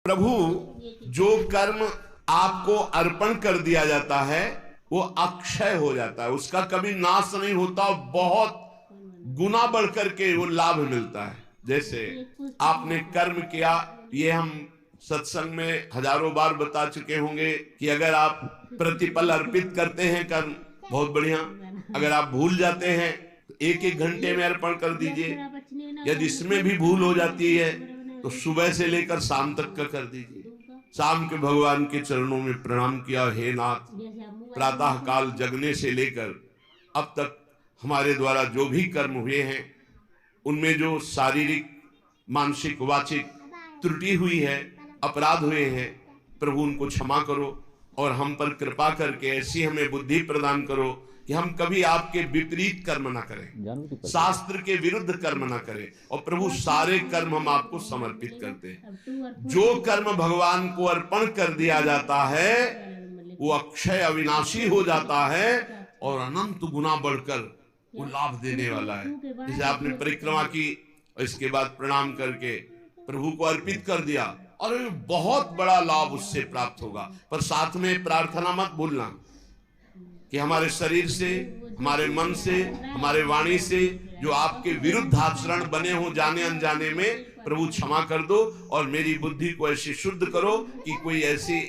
प्रभु जो कर्म आपको अर्पण कर दिया जाता है वो अक्षय हो जाता है, उसका कभी नाश नहीं होता, बहुत गुना बढ़ करके वो लाभ मिलता है। जैसे आपने कर्म किया, ये हम सत्संग में हजारों बार बता चुके होंगे कि अगर आप प्रतिपल अर्पित करते हैं कर्म, बहुत बढ़िया। अगर आप भूल जाते हैं तो एक एक घंटे में अर्पण कर दीजिए। यदि इसमें भी भूल हो जाती है तो सुबह से लेकर शाम तक का कर दीजिए। शाम के भगवान के चरणों में प्रणाम किया, हे नाथ, प्रातः काल जगने से लेकर अब तक हमारे द्वारा जो भी कर्म हुए हैं उनमें जो शारीरिक, मानसिक, वाचिक त्रुटि हुई है, अपराध हुए हैं, प्रभु उनको क्षमा करो और हम पर कृपा करके ऐसी हमें बुद्धि प्रदान करो कि हम कभी आपके विपरीत कर्म ना करें, शास्त्र के विरुद्ध कर्म ना करें। और प्रभु सारे कर्म हम आपको समर्पित करते हैं। जो कर्म भगवान को अर्पण कर दिया जाता है वो अक्षय अविनाशी हो जाता है और अनंत गुना बढ़कर वो लाभ देने वाला है। जैसे आपने परिक्रमा की और इसके बाद प्रणाम करके प्रभु को अर्पित कर दिया और बहुत बड़ा लाभ उससे प्राप्त होगा। पर साथ में प्रार्थना मत भूलना कि हमारे शरीर से, हमारे मन से, हमारे वाणी से जो आपके विरुद्ध आचरण बने हो जाने अनजाने में, प्रभु क्षमा कर दो और मेरी बुद्धि को ऐसे शुद्ध करो कि कोई ऐसी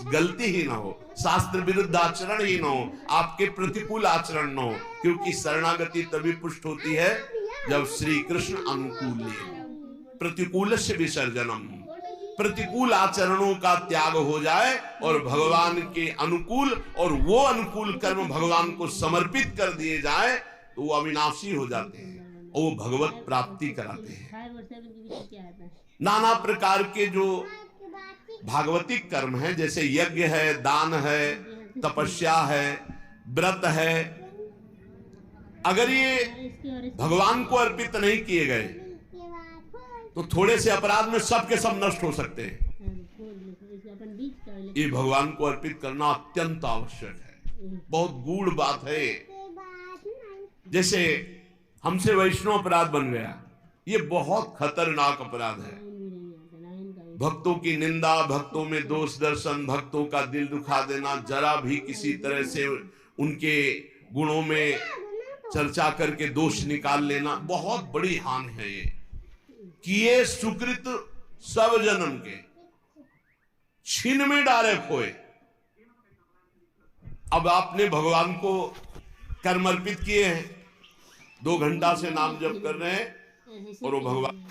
गलती ही ना हो, शास्त्र विरुद्ध आचरण ही ना हो, आपके प्रतिकूल आचरण ना हो। क्योंकि शरणागति तभी पुष्ट होती है जब श्री कृष्ण अनुकूल, प्रतिकूल से विसर्जनम, प्रतिकूल आचरणों का त्याग हो जाए और भगवान के अनुकूल, और वो अनुकूल कर्म भगवान को समर्पित कर दिए जाए तो वो अविनाशी हो जाते हैं और वो भगवत प्राप्ति कराते हैं। नाना प्रकार के जो भागवतिक कर्म है, जैसे यज्ञ है, दान है, तपस्या है, व्रत है, अगर ये भगवान को अर्पित नहीं किए गए तो थोड़े से अपराध में सब के सब नष्ट हो सकते हैं। ये भगवान को अर्पित करना अत्यंत आवश्यक है, बहुत गूढ़ बात है। जैसे हमसे वैष्णव अपराध बन गया, ये बहुत खतरनाक अपराध है। भक्तों की निंदा, भक्तों में दोष दर्शन, भक्तों का दिल दुखा देना, जरा भी किसी तरह से उनके गुणों में चर्चा करके दोष निकाल लेना, बहुत बड़ी हानि है। ये किए सुकृत सब जन्म के छीन में डाले खोए। अब आपने भगवान को कर्म अर्पित किए हैं, 2 घंटा से नाम जप कर रहे हैं और वो भगवान